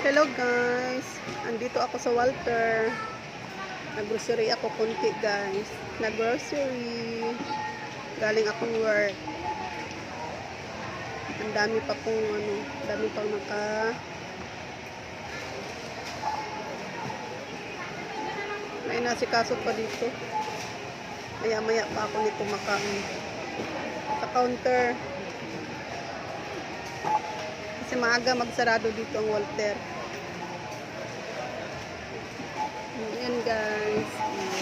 Hello guys, andito ako sa Walter. Nag-grocery ako konti guys. Nag-grocery. Galing akong work. Ang dami pa pong dami pang may nasikaso pa dito. Maya-maya pa ako nito makain. Sa counter. Kasi maaga magsarado dito ang Walter. Ayan guys.